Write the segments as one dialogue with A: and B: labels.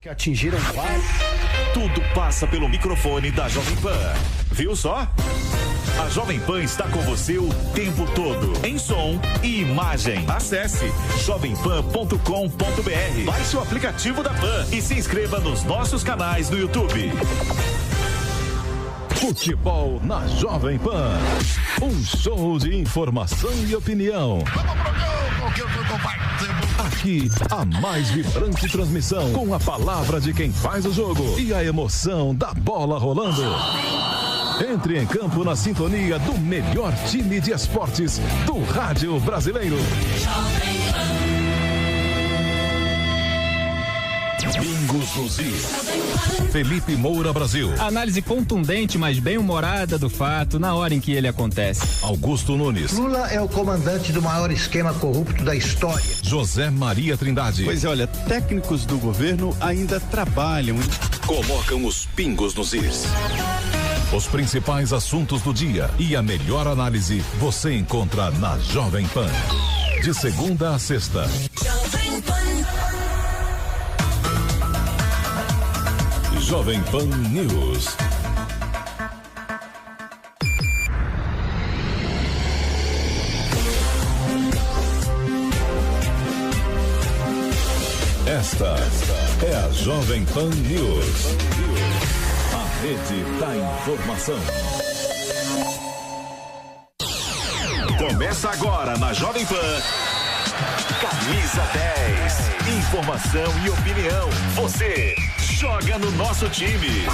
A: que atingiram vários.
B: Tudo passa pelo microfone da Jovem Pan. Viu só? A Jovem Pan está com você o tempo todo, em som e imagem. Acesse jovempan.com.br, baixe o aplicativo da Pan e se inscreva nos nossos canais no YouTube.
C: Futebol na Jovem Pan. Um show de informação e opinião. Aqui, a mais vibrante transmissão, com a palavra de quem faz o jogo e a emoção da bola rolando. Entre em campo na sintonia do melhor time de esportes do rádio brasileiro. Bingos nos Is. Felipe Moura Brasil.
D: Análise contundente, mas bem-humorada do fato na hora em que ele acontece.
C: Augusto Nunes.
E: Lula é o comandante do maior esquema corrupto da história.
C: José Maria Trindade.
F: Pois é, olha, técnicos do governo ainda trabalham.
C: Colocam os pingos nos is. Os principais assuntos do dia e a melhor análise você encontra na Jovem Pan. De segunda a sexta. Jovem Pan News. Esta é a Jovem Pan News. A rede da informação.
B: Começa agora na Jovem Pan. Camisa 10. Informação e opinião. Você joga no nosso time.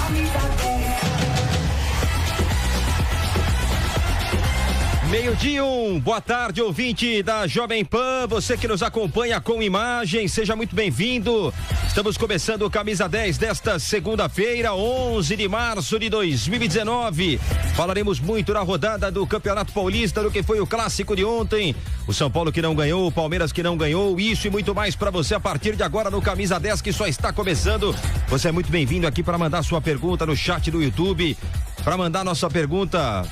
G: Meio-dia 1, boa tarde, ouvinte da Jovem Pan, você que nos acompanha com imagem, seja muito bem-vindo. Estamos começando o Camisa 10 desta segunda-feira, 11 de março de 2019. Falaremos muito na rodada do Campeonato Paulista, do que foi o clássico de ontem. O São Paulo que não ganhou, o Palmeiras que não ganhou, isso e muito mais para você a partir de agora no Camisa 10 que só está começando. Você é muito bem-vindo aqui para mandar sua pergunta no chat do YouTube, para mandar nossa pergunta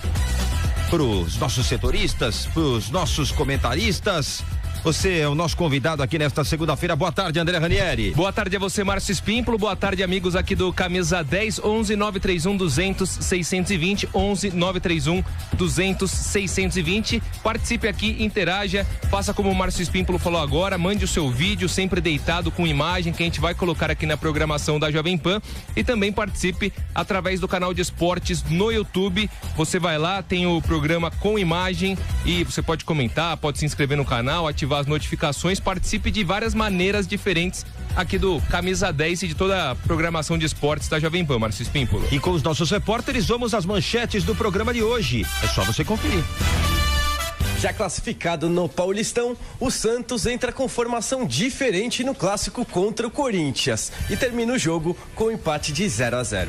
G: para os nossos setoristas, para os nossos comentaristas. Você é o nosso convidado aqui nesta segunda-feira. Boa tarde, André Ranieri.
H: Boa tarde a você, Márcio Espímpolo. Boa tarde, amigos aqui do Camisa 10, 11 931 200 620, 11 931 200 620. Participe aqui, interaja, faça como o Márcio Espímpolo falou agora, mande o seu vídeo, sempre deitado com imagem, que a gente vai colocar aqui na programação da Jovem Pan, e também participe através do canal de esportes no YouTube. Você vai lá, tem o programa com imagem e você pode comentar, pode se inscrever no canal, ativar as notificações, participe de várias maneiras diferentes aqui do Camisa 10 e de toda a programação de esportes da Jovem Pan, Márcio Espímpolo.
G: E com os nossos repórteres, vamos às manchetes do programa de hoje. É só você conferir.
I: Já classificado no Paulistão, o Santos entra com formação diferente no clássico contra o Corinthians e termina o jogo com um empate de 0-0.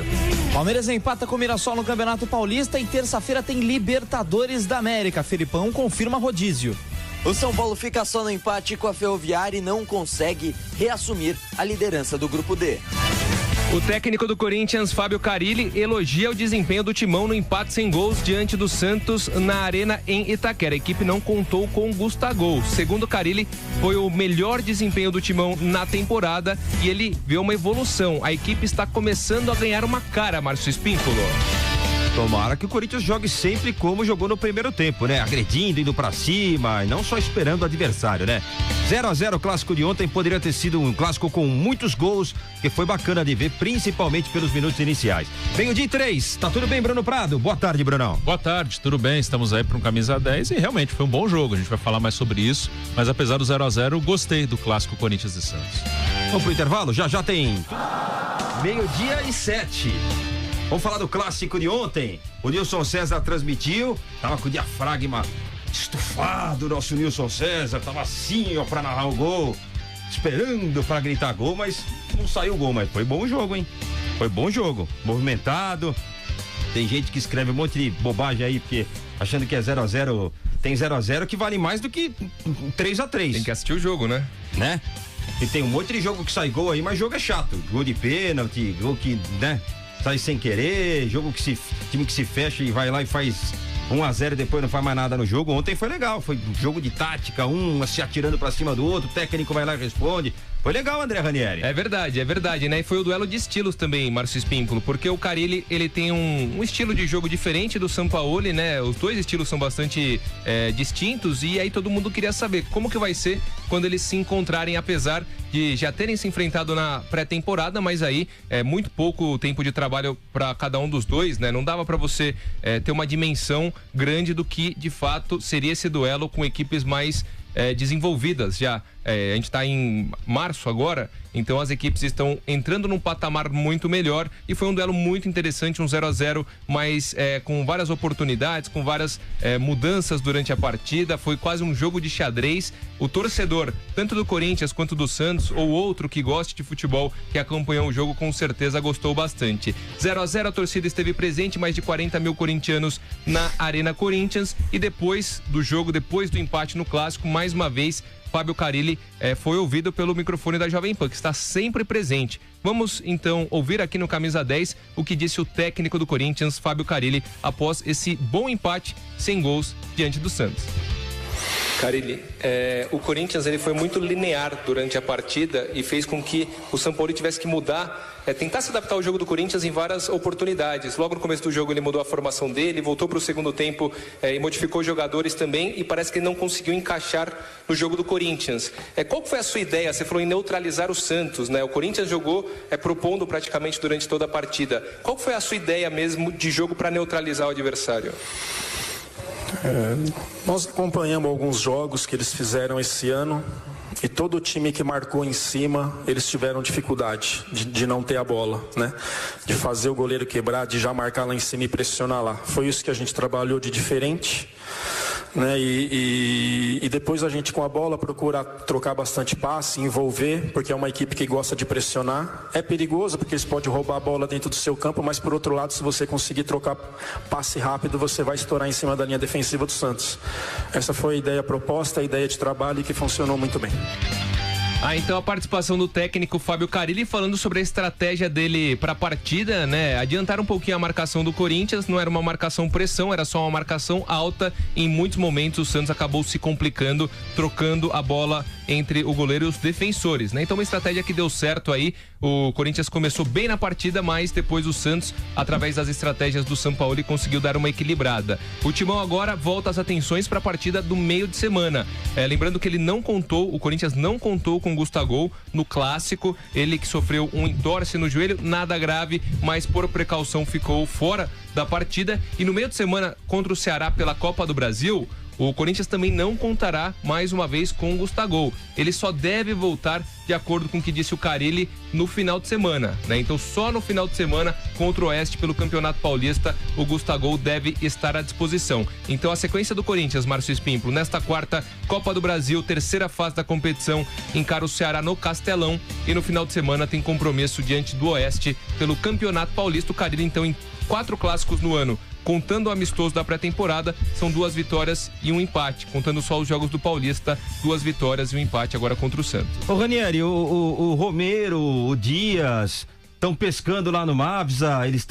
J: Palmeiras empata com o Mirassol no Campeonato Paulista e terça-feira tem Libertadores da América. Felipão confirma rodízio.
K: O São Paulo fica só no empate com a Ferroviária e não consegue reassumir a liderança do Grupo D.
H: O técnico do Corinthians, Fábio Carille, elogia o desempenho do Timão no empate sem gols diante do Santos na Arena em Itaquera. A equipe não contou com o Gustavo. Segundo Carille, foi o melhor desempenho do Timão na temporada e ele vê uma evolução. A equipe está começando a ganhar uma cara, Márcio Espímpolo.
G: Tomara que o Corinthians jogue sempre como jogou no primeiro tempo, né? Agredindo, indo pra cima e não só esperando o adversário, né? 0-0 o clássico de ontem, poderia ter sido um clássico com muitos gols, que foi bacana de ver, principalmente pelos minutos iniciais. Meio-dia 3, tá tudo bem, Bruno Prado? Boa tarde, Brunão.
L: Boa tarde, tudo bem? Estamos aí para um Camisa 10 e realmente foi um bom jogo, a gente vai falar mais sobre isso, mas apesar do 0-0, gostei do clássico Corinthians e Santos.
G: Vamos pro intervalo? Já tem meio-dia e 7. Vamos falar do clássico de ontem. O Nilson César transmitiu, tava com o diafragma estufado, nosso Nilson César, tava assim, ó, pra narrar o gol, esperando pra gritar gol, mas não saiu o gol, mas foi bom o jogo, hein? Foi bom jogo, movimentado. Tem gente que escreve um monte de bobagem aí, porque achando que é 0-0, tem 0-0 que vale mais do que 3-3.
H: Tem que assistir o jogo, né?
G: Né? E tem um monte de jogo que sai gol aí, mas jogo é chato. Gol de pênalti, gol que, né? Sai sem querer, jogo que time que se fecha e vai lá e faz 1-0 e depois não faz mais nada no jogo. Ontem foi legal, foi um jogo de tática, um se atirando pra cima do outro, o técnico vai lá e responde. Foi legal, André Ranieri.
H: É verdade, né? E foi o duelo de estilos também, Márcio Espímpolo, porque o Carille, ele tem um estilo de jogo diferente do Sampaoli, né? Os dois estilos são bastante distintos, e aí todo mundo queria saber como que vai ser quando eles se encontrarem, apesar de já terem se enfrentado na pré-temporada, mas aí é muito pouco tempo de trabalho para cada um dos dois, né? Não dava para você ter uma dimensão grande do que de fato seria esse duelo com equipes mais desenvolvidas já. A gente está em março agora, então as equipes estão entrando num patamar muito melhor, e foi um duelo muito interessante, um 0-0, mas com várias oportunidades, com várias mudanças durante a partida. Foi quase um jogo de xadrez. O torcedor, tanto do Corinthians quanto do Santos, ou outro que goste de futebol, que acompanhou o jogo, com certeza gostou bastante. 0-0, a torcida esteve presente, mais de 40 mil corintianos na Arena Corinthians, e depois do jogo, depois do empate no Clássico, mais uma vez Fábio Carille foi ouvido pelo microfone da Jovem Pan, que está sempre presente. Vamos então ouvir aqui no Camisa 10 o que disse o técnico do Corinthians, Fábio Carille, após esse bom empate sem gols diante do Santos.
A: Carille, o Corinthians ele foi muito linear durante a partida e fez com que o Sampaoli tivesse que mudar, tentar se adaptar ao jogo do Corinthians em várias oportunidades. Logo no começo do jogo ele mudou a formação dele, voltou para o segundo tempo e modificou os jogadores também, e parece que ele não conseguiu encaixar no jogo do Corinthians. Qual foi a sua ideia? Você falou em neutralizar o Santos, né? O Corinthians jogou propondo praticamente durante toda a partida. Qual foi a sua ideia mesmo de jogo para neutralizar o adversário?
M: Nós acompanhamos alguns jogos que eles fizeram esse ano, e todo time que marcou em cima, eles tiveram dificuldade de não ter a bola, né? De fazer o goleiro quebrar, de já marcar lá em cima e pressionar lá. Foi isso que a gente trabalhou de diferente, né? E depois a gente, com a bola, procura trocar bastante passe, envolver, porque é uma equipe que gosta de pressionar. É perigoso porque eles podem roubar a bola dentro do seu campo, mas por outro lado, se você conseguir trocar passe rápido, você vai estourar em cima da linha defensiva do Santos. Essa foi a ideia proposta, a ideia de trabalho, que funcionou muito bem.
H: Então a participação do técnico Fábio Carille falando sobre a estratégia dele para a partida, né? Adiantaram um pouquinho a marcação do Corinthians, não era uma marcação pressão, era só uma marcação alta. Em muitos momentos o Santos acabou se complicando, trocando a bola entre o goleiro e os defensores, né? Então uma estratégia que deu certo aí. O Corinthians começou bem na partida, mas depois o Santos, através das estratégias do Sampaoli, conseguiu dar uma equilibrada. O Timão agora volta as atenções para a partida do meio de semana. Lembrando que o Corinthians não contou com o Gustavo no Clássico, ele que sofreu um entorse no joelho, nada grave, mas por precaução ficou fora da partida. E no meio de semana contra o Ceará pela Copa do Brasil, o Corinthians também não contará mais uma vez com o Gustavo. Ele só deve voltar, de acordo com o que disse o Carille, no final de semana, né? Então só no final de semana contra o Oeste pelo Campeonato Paulista o Gustavo deve estar à disposição. Então a sequência do Corinthians, Márcio Espímpolo, nesta quarta, Copa do Brasil, terceira fase da competição, encara o Ceará no Castelão, e no final de semana tem compromisso diante do Oeste pelo Campeonato Paulista. O Carille então em 4 clássicos no ano, contando o amistoso da pré-temporada, são 2 vitórias e um empate. Contando só os jogos do Paulista, 2 vitórias e um empate agora contra o Santos.
G: Ô Ranieri, o Romero, o Dias, estão pescando lá no Mavsa, eles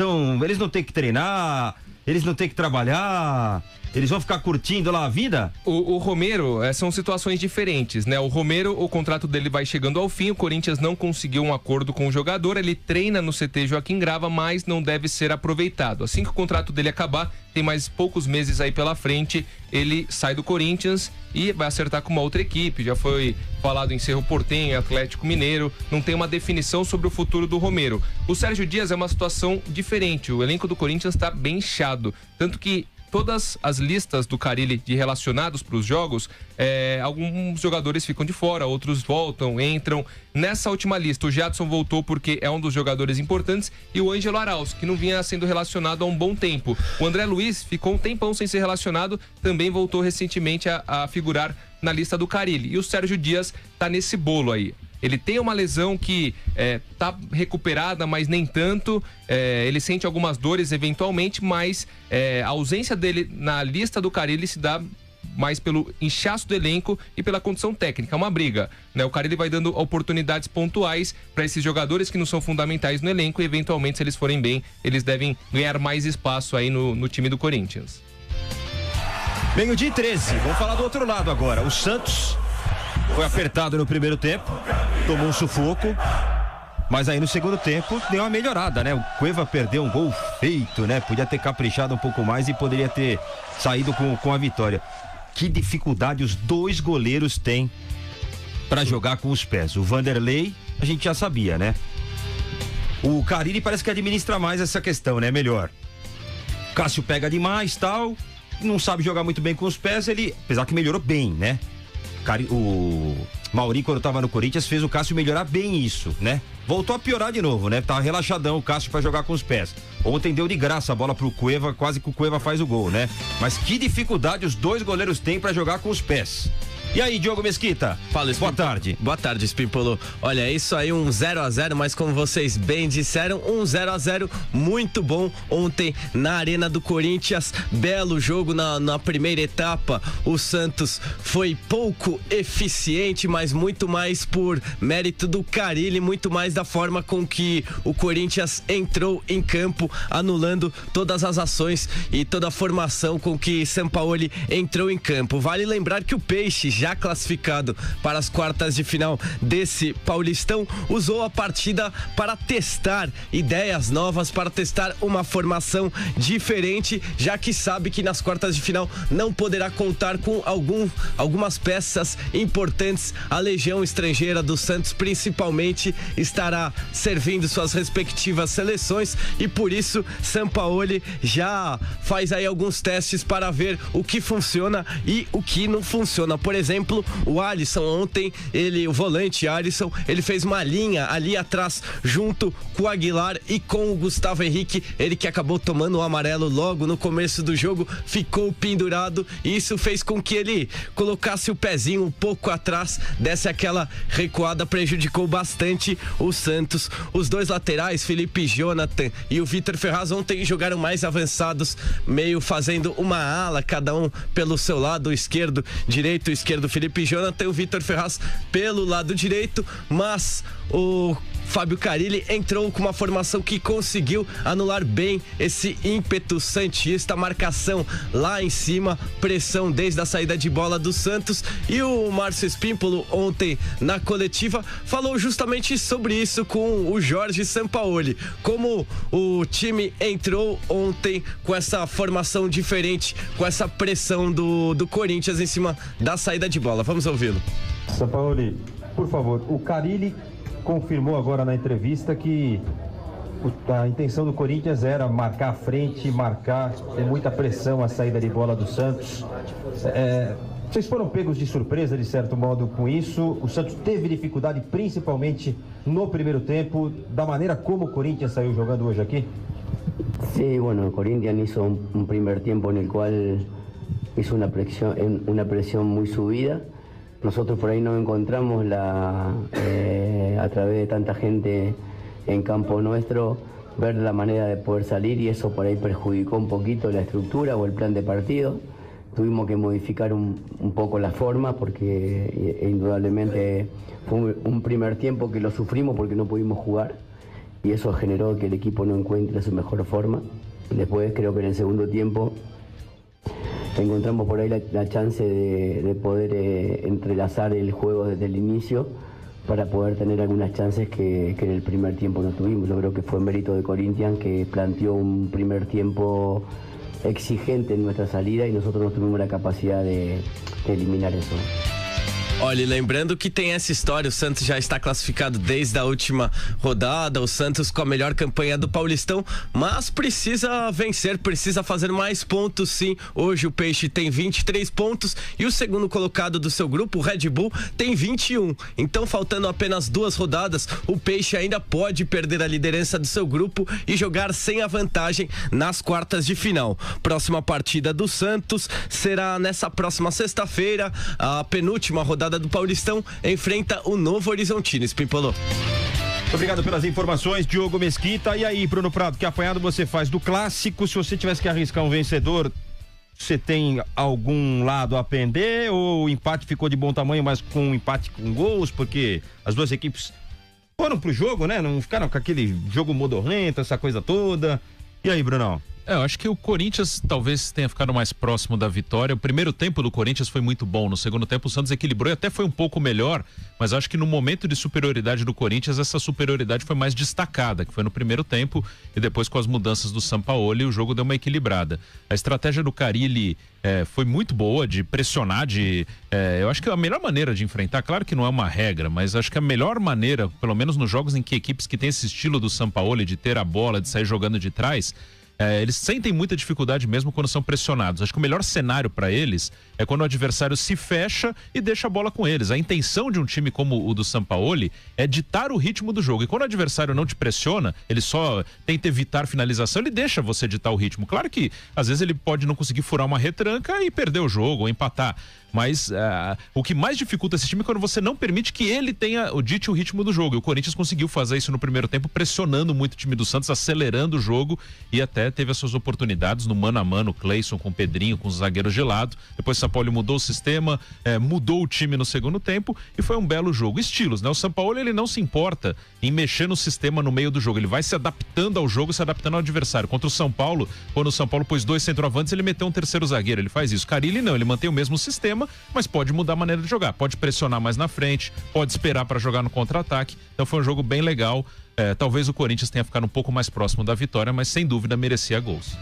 G: não têm que treinar, eles não têm que trabalhar, eles vão ficar curtindo lá a vida?
H: O Romero, são situações diferentes, né? O Romero, o contrato dele vai chegando ao fim, o Corinthians não conseguiu um acordo com o jogador, ele treina no CT Joaquim Grava, mas não deve ser aproveitado. Assim que o contrato dele acabar, tem mais poucos meses aí pela frente, ele sai do Corinthians e vai acertar com uma outra equipe. Já foi falado em Cerro Porteño, Atlético Mineiro, não tem uma definição sobre o futuro do Romero. O Sérgio Dias é uma situação diferente, o elenco do Corinthians está bem inchado, tanto que todas as listas do Carille de relacionados para os jogos, alguns jogadores ficam de fora, outros voltam, entram. Nessa última lista, o Jadson voltou porque é um dos jogadores importantes, e o Ângelo Arauz, que não vinha sendo relacionado há um bom tempo. O André Luiz ficou um tempão sem ser relacionado, também voltou recentemente a figurar na lista do Carille. E o Sérgio Dias tá nesse bolo aí. Ele tem uma lesão que tá recuperada, mas nem tanto. Ele sente algumas dores eventualmente, mas a ausência dele na lista do Carille se dá mais pelo inchaço do elenco e pela condição técnica. É uma briga, né? O Carille vai dando oportunidades pontuais para esses jogadores que não são fundamentais no elenco, e eventualmente, se eles forem bem, eles devem ganhar mais espaço aí no time do Corinthians.
G: Meio-dia e 13. Vamos falar do outro lado agora. O Santos foi apertado no primeiro tempo, tomou um sufoco, mas aí no segundo tempo deu uma melhorada, né? O Cueva perdeu um gol feito, né? Podia ter caprichado um pouco mais e poderia ter saído com a vitória. Que dificuldade os dois goleiros têm para jogar com os pés. O Vanderlei, a gente já sabia, né? O Carille parece que administra mais essa questão, né? Melhor. Cássio pega demais, tal, não sabe jogar muito bem com os pés, ele, apesar que melhorou bem, né? O Mauri, quando tava no Corinthians, fez o Cássio melhorar bem isso, né? Voltou a piorar de novo, né? Tava relaxadão o Cássio pra jogar com os pés. Ontem deu de graça a bola pro Cueva, quase que o Cueva faz o gol, né? Mas que dificuldade os dois goleiros têm pra jogar com os pés. E aí, Diogo Mesquita?
I: Fala,
G: boa tarde.
I: Boa tarde, Espimpolo. Olha, é isso aí, um 0-0, mas como vocês bem disseram, um 0-0 muito bom ontem na Arena do Corinthians. Belo jogo na primeira etapa. O Santos foi pouco eficiente, mas muito mais por mérito do Carille, muito mais da forma com que o Corinthians entrou em campo, anulando todas as ações e toda a formação com que Sampaoli entrou em campo. Vale lembrar que o Peixe, já classificado para as quartas de final desse Paulistão, usou a partida para testar ideias novas, para testar uma formação diferente, já que sabe que nas quartas de final não poderá contar com algumas peças importantes. A legião estrangeira do Santos principalmente estará servindo suas respectivas seleções e por isso Sampaoli já faz aí alguns testes para ver o que funciona e o que não funciona. Por exemplo, o Alisson ontem, o volante Alisson, ele fez uma linha ali atrás junto com o Aguilar e com o Gustavo Henrique, ele que acabou tomando o amarelo logo no começo do jogo, ficou pendurado e isso fez com que ele colocasse o pezinho um pouco atrás, desse aquela recuada, prejudicou bastante o Santos. Os dois laterais, Felipe Jonathan e o Vitor Ferraz, ontem jogaram mais avançados, meio fazendo uma ala, cada um pelo seu lado esquerdo, direito, esquerdo Felipe Jonathan e o Vitor Ferraz pelo lado direito, mas o Fábio Carille entrou com uma formação que conseguiu anular bem esse ímpeto santista, marcação lá em cima, pressão desde a saída de bola do Santos. E o Márcio Espimpolo ontem na coletiva falou justamente sobre isso com o Jorge Sampaoli, como o time entrou ontem com essa formação diferente, com essa pressão do Corinthians em cima da saída de bola. Vamos ouvi-lo.
N: Sampaoli, por favor, o Carille confirmou agora na entrevista que a intenção do Corinthians era marcar a frente, marcar com muita pressão a saída de bola do Santos. Vocês foram pegos de surpresa, de certo modo, com isso? O Santos teve dificuldade, principalmente no primeiro tempo, da maneira como o Corinthians saiu jogando hoje aqui?
O: Sí, bueno, Corinthians hizo un primer tiempo en el cual hizo una presión muy subida. Nosotros por ahí no encontramos a través de tanta gente en campo nuestro, ver la manera de poder salir y eso por ahí perjudicó un poquito la estructura o el plan de partido. Tuvimos que modificar un poco la forma porque indudablemente fue un primer tiempo que lo sufrimos porque no pudimos jugar y eso generó que el equipo no encuentre su mejor forma. Después creo que en el segundo tiempo encontramos por ahí la chance de poder entrelazar el juego desde el inicio para poder tener algunas chances que en el primer tiempo no tuvimos. Yo creo que fue mérito de Corinthians que planteó un primer tiempo exigente en nuestra salida y nosotros no tuvimos la capacidad de eliminar eso.
I: Olha, lembrando que tem essa história, o Santos já está classificado desde a última rodada, o Santos com a melhor campanha do Paulistão, mas precisa vencer, precisa fazer mais pontos sim. Hoje o Peixe tem 23 pontos e o segundo colocado do seu grupo, o Red Bull, tem 21. Então, faltando apenas 2 rodadas, o Peixe ainda pode perder a liderança do seu grupo e jogar sem a vantagem nas quartas de final. Próxima partida do Santos será nessa próxima sexta-feira, a penúltima rodada do Paulistão, enfrenta o Novo Horizontino. Espimpolou.
G: Obrigado pelas informações, Diogo Mesquita. E aí, Bruno Prado, que apanhado você faz do clássico? Se você tivesse que arriscar um vencedor, você tem algum lado a pender ou o empate ficou de bom tamanho, mas com um empate com gols, porque as duas equipes foram pro jogo, né? Não ficaram com aquele jogo modorrento, essa coisa toda. E aí, Brunão?
L: Eu acho que o Corinthians talvez tenha ficado mais próximo da vitória. O primeiro tempo do Corinthians foi muito bom. No segundo tempo o Santos equilibrou e até foi um pouco melhor, mas acho que no momento de superioridade do Corinthians, essa superioridade foi mais destacada, que foi no primeiro tempo, e depois com as mudanças do Sampaoli o jogo deu uma equilibrada. A estratégia do Carille foi muito boa, de pressionar, eu acho que a melhor maneira de enfrentar, claro que não é uma regra, mas acho que a melhor maneira, pelo menos nos jogos em que equipes que têm esse estilo do Sampaoli, de ter a bola, de sair jogando de trás, eles sentem muita dificuldade mesmo quando são pressionados. Acho que o melhor cenário para eles é quando o adversário se fecha e deixa a bola com eles. A intenção de um time como o do Sampaoli é ditar o ritmo do jogo. E quando o adversário não te pressiona, ele só tenta evitar finalização, ele deixa você ditar o ritmo. Claro que às vezes ele pode não conseguir furar uma retranca e perder o jogo ou empatar. Mas o que mais dificulta esse time é quando você não permite que ele dite o ritmo do jogo. E o Corinthians conseguiu fazer isso no primeiro tempo, pressionando muito o time do Santos, acelerando o jogo e até teve as suas oportunidades no mano a mano, Cleison com o Pedrinho, com os zagueiros de lado. Depois o Sampaoli mudou o sistema, mudou o time no segundo tempo e foi um belo jogo. Estilos, né? O Sampaoli, ele não se importa em mexer no sistema no meio do jogo. Ele vai se adaptando ao jogo, se adaptando ao adversário. Contra o São Paulo, quando o São Paulo pôs 2 centroavantes, ele meteu um terceiro zagueiro. Ele faz isso. Carille não, ele mantém o mesmo sistema, mas pode mudar a maneira de jogar, pode pressionar mais na frente, pode esperar para jogar no contra-ataque. Então foi um jogo bem legal. Talvez o Corinthians tenha ficado um pouco mais próximo da vitória, mas sem dúvida merecia gols.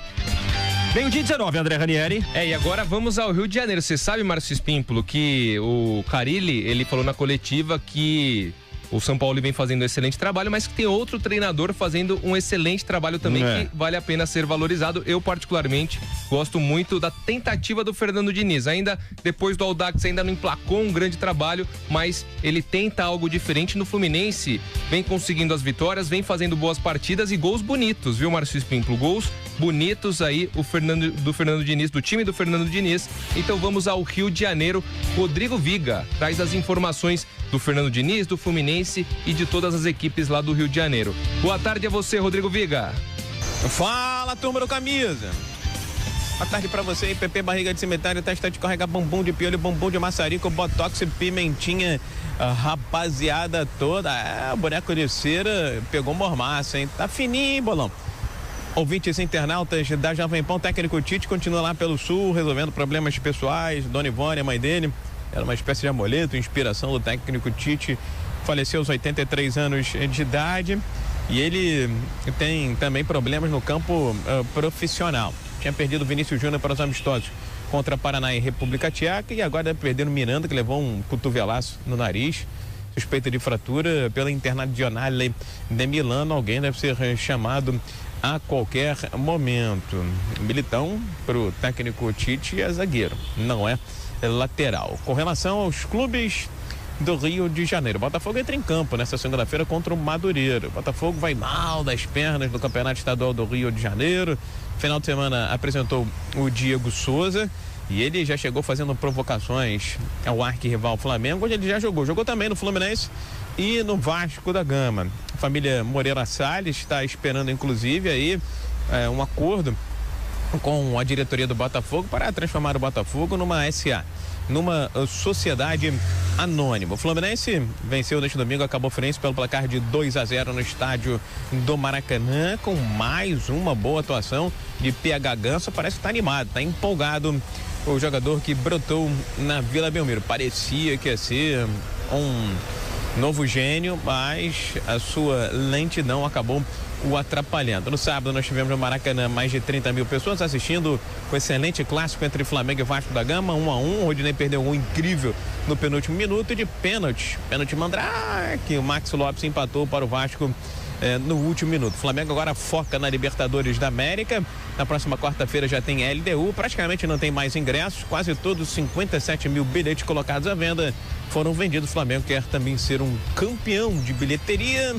G: Meio-dia 19, André Ranieri.
H: E agora vamos ao Rio de Janeiro. Você sabe, Márcio Espímpolo, que o Carille, ele falou na coletiva que o São Paulo vem fazendo um excelente trabalho, mas que tem outro treinador fazendo um excelente trabalho também, que vale a pena ser valorizado. Eu, particularmente, gosto muito da tentativa do Fernando Diniz. Ainda depois do Audax, ainda não emplacou um grande trabalho, mas ele tenta algo diferente no Fluminense. Vem conseguindo as vitórias, vem fazendo boas partidas e gols bonitos, viu, Márcio Espímpolo? Gols bonitos aí, do Fernando Diniz, do time do Fernando Diniz. Então vamos ao Rio de Janeiro. Rodrigo Viga traz as informações do Fernando Diniz, do Fluminense e de todas as equipes lá do Rio de Janeiro. Boa tarde a você, Rodrigo Viga.
P: Fala, turma do Camisa. Boa tarde pra você aí, Pepe Barriga de Cemitério, testa de carregar bumbum de piolho, bumbum de maçarico, botox e pimentinha, rapaziada toda. O boneco de cera pegou mormaço, hein? Tá fininho, hein, bolão? Ouvintes internautas da Jovem Pan, o técnico Tite continua lá pelo Sul, resolvendo problemas pessoais. Dona Ivone, a mãe dele, era uma espécie de amuleto, inspiração do técnico Tite. Faleceu aos 83 anos de idade e ele tem também problemas no campo profissional. Tinha perdido o Vinícius Júnior para os amistosos contra Paraná e República Tcheca e agora deve perder o Miranda, que levou um cotovelaço no nariz, suspeita de fratura pela Internazionale de Milano. Alguém deve ser chamado a qualquer momento. Militão para o técnico Tite é zagueiro, não é lateral. Com relação aos clubes do Rio de Janeiro, o Botafogo entra em campo nesta segunda-feira contra o Madureira. O Botafogo vai mal das pernas no Campeonato Estadual do Rio de Janeiro. Final de semana apresentou o Diego Souza e ele já chegou fazendo provocações ao arquirrival Flamengo, onde ele já jogou também no Fluminense e no Vasco da Gama. A família Moreira Salles está esperando inclusive aí um acordo com a diretoria do Botafogo para transformar o Botafogo numa SA, numa sociedade anônima. O Fluminense venceu neste domingo a Cabo Friense pelo placar de 2-0 no estádio do Maracanã, com mais uma boa atuação de PH Ganso. Parece que está animado, está empolgado o jogador que brotou na Vila Belmiro. Parecia que ia ser um novo gênio, mas a sua lentidão acabou o atrapalhando. No sábado nós tivemos no Maracanã mais de 30 mil pessoas assistindo o excelente clássico entre Flamengo e Vasco da Gama, 1-1. O Rodinei perdeu um incrível no penúltimo minuto de pênalti Mandrake. O Max Lopes empatou para o Vasco no último minuto. O Flamengo agora foca na Libertadores da América. Na próxima quarta-feira já tem LDU, praticamente não tem mais ingressos, quase todos 57 mil bilhetes colocados à venda foram vendidos. O Flamengo quer também ser um campeão de bilheteria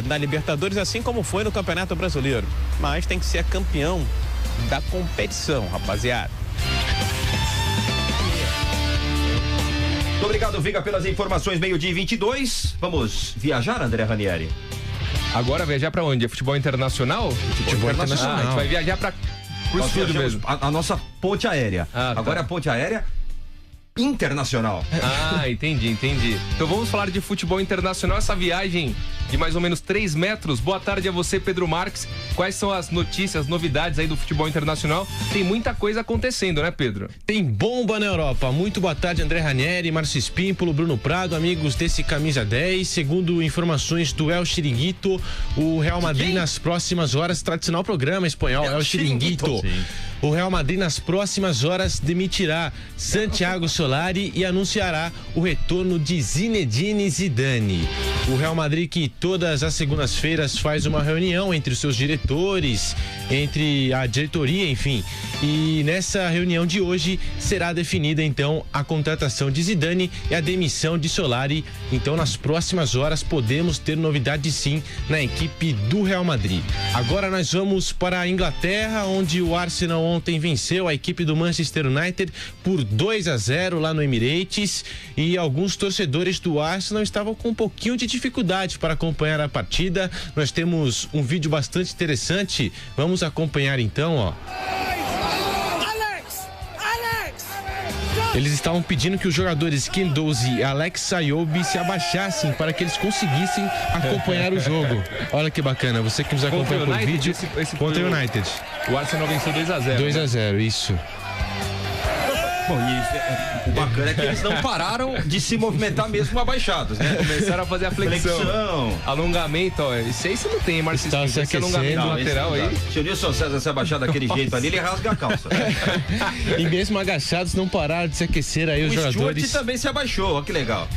P: na Libertadores, assim como foi no Campeonato Brasileiro, mas tem que ser campeão da competição, rapaziada.
G: Muito obrigado, Viga, pelas informações. Meio-dia 22. Vamos viajar, André Ranieri?
H: Agora viajar pra onde? Futebol internacional?
G: Futebol internacional.
H: A gente vai viajar pro estúdio mesmo.
G: A nossa ponte aérea. Agora é a ponte aérea internacional.
H: Ah, entendi. Então vamos falar de futebol internacional, essa viagem de mais ou menos 3 metros. Boa tarde a você, Pedro Marques. Quais são as notícias, novidades aí do futebol internacional? Tem muita coisa acontecendo, né, Pedro?
Q: Tem bomba na Europa. Muito boa tarde, André Ranieri, Márcio Espímpolo, Bruno Prado, amigos desse Camisa 10. Segundo informações do El Chiringuito, o Real Madrid nas próximas horas, tradicional programa espanhol, El Chiringuito. O Real Madrid nas próximas horas demitirá Santiago Solari e anunciará o retorno de Zinedine Zidane. O Real Madrid, que todas as segundas-feiras faz uma reunião entre os seus diretores, entre a diretoria, enfim. E nessa reunião de hoje será definida então a contratação de Zidane e a demissão de Solari. Então nas próximas horas podemos ter novidade sim na equipe do Real Madrid. Agora nós vamos para a Inglaterra, onde o Arsenal ontem venceu a equipe do Manchester United por 2-0 lá no Emirates, e alguns torcedores do Arsenal estavam com um pouquinho de dificuldade para acompanhar a partida. Nós temos um vídeo bastante interessante, vamos acompanhar então, ó. Eles estavam pedindo que os jogadores Ken Dozy e Alex Sayobi se abaixassem para que eles conseguissem acompanhar o jogo. Olha que bacana, você que nos acompanha por vídeo, contra o United.
H: O Arsenal venceu 2-0.
Q: 2-0, isso.
G: Bom, e o bacana é que eles não pararam de se movimentar mesmo abaixados, né?
H: Começaram a fazer a flexão. Alongamento, ó. Isso aí você não tem, Marcelo. Esse alongamento lateral aí.
G: Se o Nilson César se abaixar daquele jeito ali, ele rasga a calça.
Q: E mesmo agachados, não pararam de se aquecer aí os jogadores.
G: O Stuart também se abaixou, ó, que legal.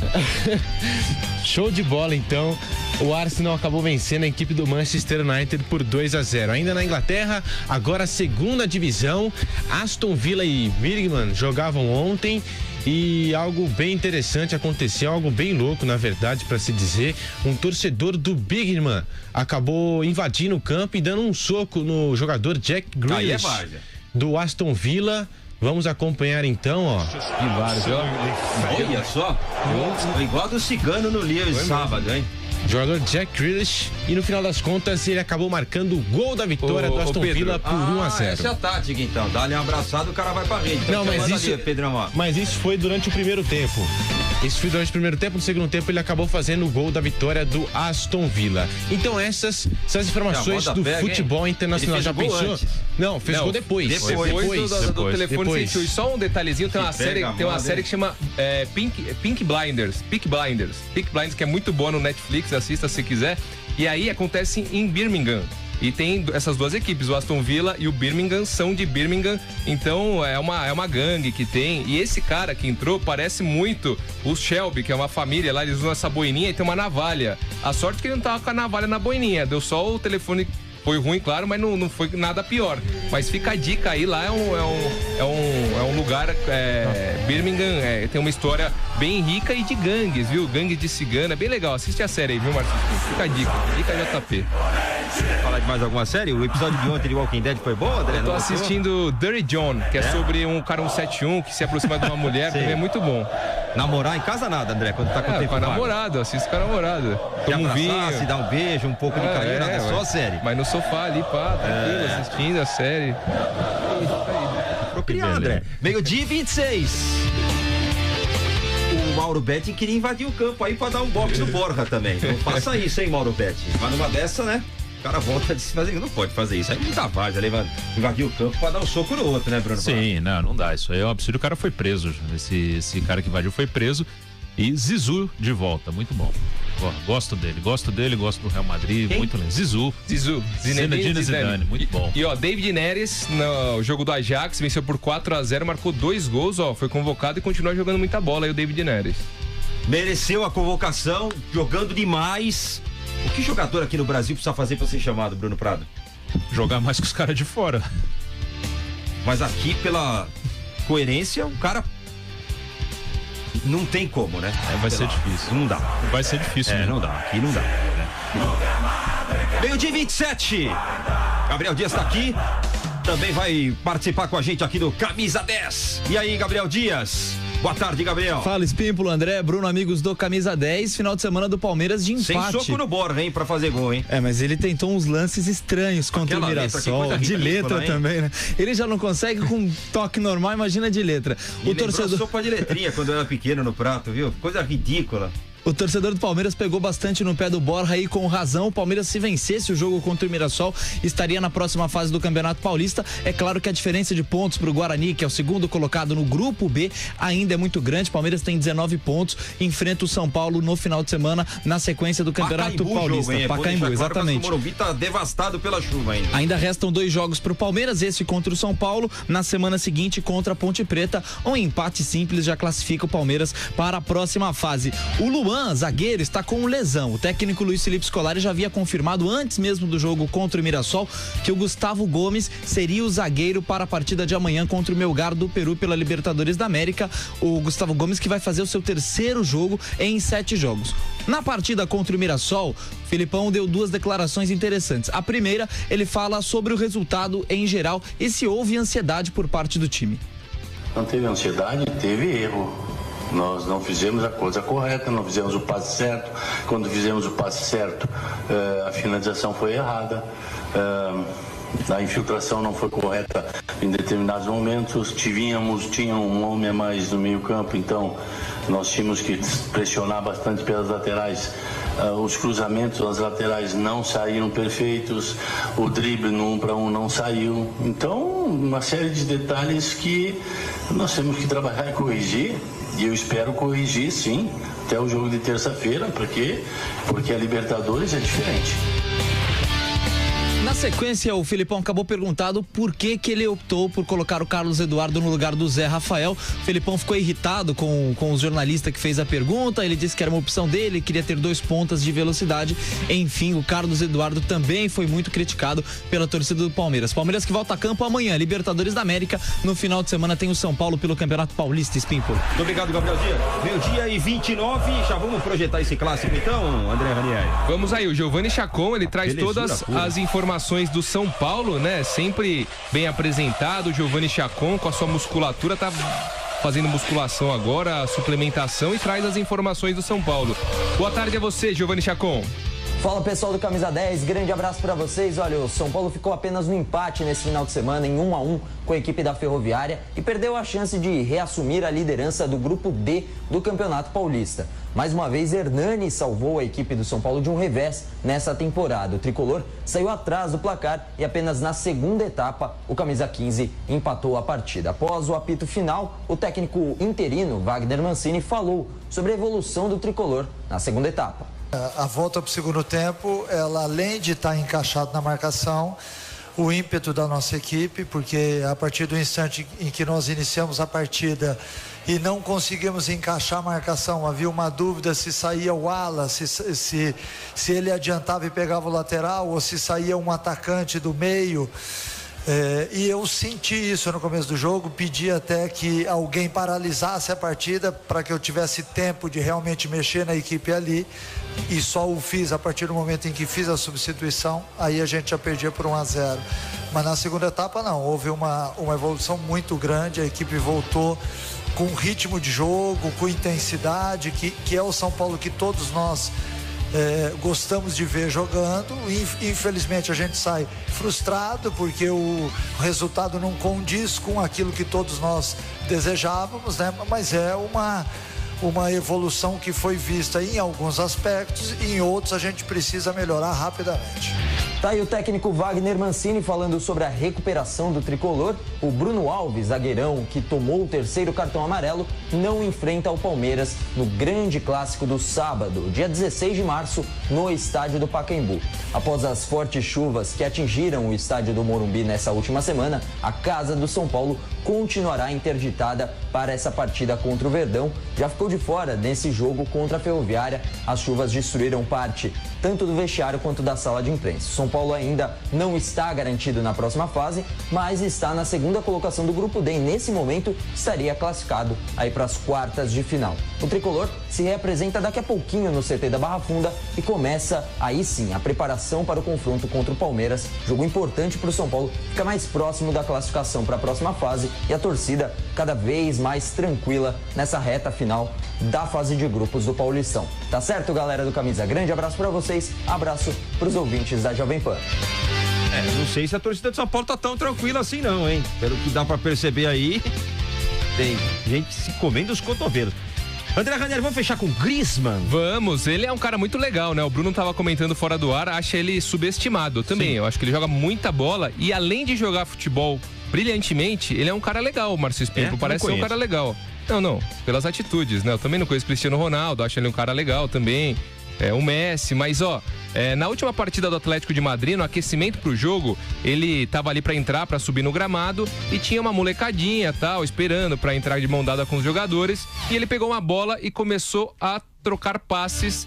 Q: Show de bola, então. O Arsenal acabou vencendo a equipe do Manchester United por 2-0. Ainda na Inglaterra, agora a segunda divisão, Aston Villa e Birmingham jogavam ontem e algo bem interessante aconteceu, algo bem louco, na verdade, para se dizer. Um torcedor do Birmingham acabou invadindo o campo e dando um soco no jogador Jack Grealish do Aston Villa. Vamos acompanhar então, ó.
G: Olha só, igual do cigano no Lille sábado, hein?
Q: Jogador Jack Grealish, e no final das contas ele acabou marcando o gol da vitória do Aston Villa por 1-0.
G: Essa é a tática então, dá-lhe um abraçado, o cara vai pra rede.
Q: Não, mas isso foi durante o primeiro tempo. Isso foi durante o primeiro tempo, no segundo tempo ele acabou fazendo o gol da vitória do Aston Villa. Então essas são as informações do futebol internacional. Já pensou? Antes. Não, fez gol depois.
H: Depois do telefone sentiu. E só um detalhezinho, tem uma série que chama Pink Blinders, que é muito boa no Netflix, assista se quiser. E aí acontece em Birmingham. E tem essas duas equipes, o Aston Villa e o Birmingham são de Birmingham, então é uma gangue que tem. E esse cara que entrou parece muito o Shelby, que é uma família lá, eles usam essa boininha e tem uma navalha. A sorte é que ele não tava com a navalha na boininha, deu só o telefone. Foi ruim, claro, mas não foi nada pior. Mas fica a dica aí, lá é um lugar, Birmingham, tem uma história bem rica e de gangues, viu? Gangues de cigana, bem legal. Assiste a série aí, viu, Marcos? Fica a dica JP.
G: Falar de mais alguma série? O episódio de ontem de Walking Dead foi bom, André?
H: Eu tô assistindo Dirty John, que é sobre um cara 171 que se aproxima de uma mulher, também é muito bom.
G: Namorar em casa nada, André, quando tá com tempo.
H: Com a namorada, assisto com a namorada.
G: Toma um vinho, se dá um beijo, um pouco de carinho, nada, só a série.
H: Mas no sofá ali, pá, tranquilo, assistindo a série.
G: Apropriado, André. Meio-dia 26. O Mauro Betti queria invadir o campo aí pra dar um boxe no Borja também. Não faça isso, hein, Mauro Betti. Mas numa dessa, né? O cara volta de se fazer. Não pode fazer isso. Aí não dá várzea, invadir o campo pra dar um soco no outro, né, Bruno?
L: Sim, não dá. Isso aí é um absurdo. O cara foi preso. Esse cara que invadiu foi preso. E Zizou de volta, muito bom. Gosto dele, gosto do Real Madrid, muito lindo. Zizou, Zinedine Zidane, muito bom.
H: E ó, David Neres, no jogo do Ajax, venceu por 4-0, marcou 2 gols, ó, foi convocado e continua jogando muita bola aí o David Neres.
G: Mereceu a convocação, jogando demais. O que jogador aqui no Brasil precisa fazer pra ser chamado, Bruno Prado?
L: Jogar mais que os caras de fora.
G: Mas aqui, pela coerência, o cara... Não tem como, né?
L: Vai ser difícil.
G: Não dá.
L: Vai ser difícil.
G: Não dá. Aqui não dá. Meio-dia 27. Gabriel Dias tá aqui. Também vai participar com a gente aqui do Camisa 10. E aí, Gabriel Dias? Boa tarde, Gabriel.
J: Fala, Espímpolo, André, Bruno, amigos do Camisa 10, final de semana do Palmeiras de empate.
G: Sem soco no Borja, hein, pra fazer gol, hein?
J: Mas ele tentou uns lances estranhos contra o Mirassol, de letra também, né? Ele já não consegue com um toque normal, imagina de letra.
G: O torcedor sopa de letrinha quando eu era pequeno no prato, viu? Coisa ridícula.
J: O torcedor do Palmeiras pegou bastante no pé do Borja aí com razão. O Palmeiras, se vencesse o jogo contra o Mirassol, estaria na próxima fase do Campeonato Paulista. É claro que a diferença de pontos para o Guarani, que é o segundo colocado no grupo B, ainda é muito grande. O Palmeiras tem 19 pontos, enfrenta o São Paulo no final de semana na sequência do Campeonato Paulista.
G: Pacaembu, exatamente. O Morumbi tá devastado pela chuva ainda.
J: Ainda restam 2 jogos para o Palmeiras, esse contra o São Paulo, na semana seguinte contra a Ponte Preta. Um empate simples já classifica o Palmeiras para a próxima fase. O Luan, zagueiro, está com lesão. O técnico Luiz Felipe Scolari já havia confirmado antes mesmo do jogo contra o Mirassol que o Gustavo Gomes seria o zagueiro para a partida de amanhã contra o Melgar do Peru pela Libertadores da América. O Gustavo Gomes que vai fazer o seu terceiro jogo em 7 jogos. Na partida contra o Mirassol, Filipão deu 2 declarações interessantes. A primeira, ele fala sobre o resultado em geral e se houve ansiedade por parte do time.
R: Não teve ansiedade, teve erro. Nós não fizemos a coisa correta, não fizemos o passe certo. Quando fizemos o passe certo, a finalização foi errada. A infiltração não foi correta em determinados momentos. Tinha um homem a mais no meio campo, então nós tínhamos que pressionar bastante pelas laterais. Os cruzamentos nas laterais não saíram perfeitos, o drible no 1 para 1 não saiu. Então, uma série de detalhes que nós temos que trabalhar e corrigir. E eu espero corrigir, sim, até o jogo de terça-feira, porque a Libertadores é diferente.
J: Na sequência, o Filipão acabou perguntado por que ele optou por colocar o Carlos Eduardo no lugar do Zé Rafael. O Filipão ficou irritado com o jornalista que fez a pergunta. Ele disse que era uma opção dele, queria ter 2 pontas de velocidade. Enfim, o Carlos Eduardo também foi muito criticado pela torcida do Palmeiras. Palmeiras que volta a campo amanhã, Libertadores da América. No final de semana tem o São Paulo pelo Campeonato Paulista, Espímpolo.
G: Muito obrigado, Gabriel Dias. 12h29, já vamos projetar esse clássico então, André Ranieri?
H: Vamos aí, o Giovanni Chacon, ele traz todas as informações do São Paulo, né? Sempre bem apresentado. O Giovanni Chacon, com a sua musculatura, tá fazendo musculação agora, suplementação, e traz as informações do São Paulo. Boa tarde a você, Giovanni Chacon.
K: Fala, pessoal do Camisa 10, grande abraço para vocês. Olha, o São Paulo ficou apenas no empate nesse final de semana, em 1-1 com a equipe da Ferroviária, e perdeu a chance de reassumir a liderança do grupo D do Campeonato Paulista. Mais uma vez, Hernani salvou a equipe do São Paulo de um revés nessa temporada. O tricolor saiu atrás do placar e apenas na segunda etapa o Camisa 15 empatou a partida. Após o apito final, o técnico interino Wagner Mancini falou sobre a evolução do tricolor na segunda etapa.
S: A volta para o segundo tempo, ela além de estar encaixada na marcação, o ímpeto da nossa equipe, porque a partir do instante em que nós iniciamos a partida e não conseguimos encaixar a marcação, havia uma dúvida se saía o ala, se ele adiantava e pegava o lateral, ou se saía um atacante do meio. E eu senti isso no começo do jogo, pedi até que alguém paralisasse a partida para que eu tivesse tempo de realmente mexer na equipe ali, e só o fiz a partir do momento em que fiz a substituição. Aí a gente já perdia por 1-0, mas na segunda etapa não, houve uma evolução muito grande, a equipe voltou com ritmo de jogo, com intensidade, que é o São Paulo que todos nós gostamos de ver jogando. Infelizmente a gente sai frustrado porque o resultado não condiz com aquilo que todos nós desejávamos, né? Mas é uma evolução que foi vista em alguns aspectos, e em outros a gente precisa melhorar rapidamente.
K: Tá aí o técnico Wagner Mancini falando sobre a recuperação do tricolor. O Bruno Alves, zagueirão que tomou o terceiro cartão amarelo, não enfrenta o Palmeiras no grande clássico do sábado, dia 16 de março, no estádio do Pacaembu. Após as fortes chuvas que atingiram o estádio do Morumbi nessa última semana, a Casa do São Paulo continuará interditada para essa partida contra o Verdão. Já ficou de fora nesse jogo contra a Ferroviária. As chuvas destruíram parte tanto do vestiário quanto da sala de imprensa. São Paulo ainda não está garantido na próxima fase, mas está na segunda colocação do grupo D e nesse momento estaria classificado aí para as quartas de final. O tricolor se reapresenta daqui a pouquinho no CT da Barra Funda e começa aí sim a preparação para o confronto contra o Palmeiras. Jogo importante para o São Paulo, fica mais próximo da classificação para a próxima fase e a torcida cada vez mais tranquila nessa reta final da fase de grupos do Paulistão. Tá certo, galera do Camisa? Grande abraço para vocês, abraço para os ouvintes da Jovem Pan.
G: Não sei se a torcida de São Paulo tá tão tranquila assim não, hein? Pelo que dá para perceber aí, tem gente se comendo os cotovelos. André Ranieri, vamos fechar com o Griezmann?
H: Vamos, ele é um cara muito legal, né? O Bruno tava comentando fora do ar, acha ele subestimado também. Sim. Eu acho que ele joga muita bola e além de jogar futebol brilhantemente, ele é um cara legal, o Márcio Spímpolo, parece ser um cara legal. Não, pelas atitudes, né? Eu também não conheço Cristiano Ronaldo, acho ele um cara legal também. O Messi, mas na última partida do Atlético de Madrid, no aquecimento pro jogo, ele tava ali pra entrar, pra subir no gramado e tinha uma molecadinha tal, esperando pra entrar de mão dada com os jogadores, e ele pegou uma bola e começou a trocar passes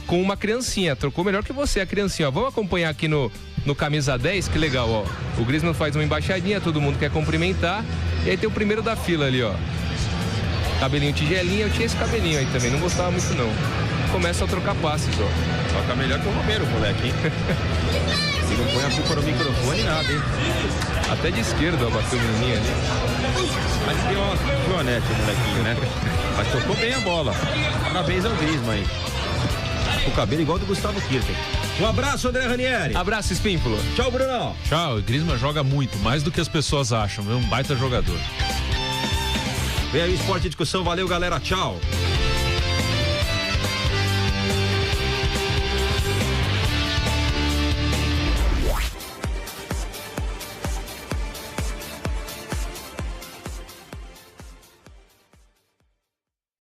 H: com uma criancinha, trocou melhor que você, a criancinha, ó. Vamos acompanhar aqui no Camisa 10, que legal, ó. O Griezmann faz uma embaixadinha, todo mundo quer cumprimentar, e aí tem o primeiro da fila ali, ó. Cabelinho tigelinha, eu tinha esse cabelinho aí também, não gostava muito não. Começa a trocar passes, ó.
G: Toca melhor que o Romero, moleque, hein? E não põe a culpa no microfone nada, hein?
H: Até de esquerda, ó, bateu o menininho ali.
G: Mas deu uma joanete, molequinho, né? Mas tocou bem a bola. Parabéns ao Griezmann, hein? O cabelo igual do Gustavo Kirten. Um abraço, André Ranieri.
H: Abraço, Spímpolo.
G: Tchau, Brunão.
L: Tchau, o Griezmann joga muito, mais do que as pessoas acham. É um baita jogador.
G: Vem aí o Esporte e Discussão. Valeu, galera. Tchau.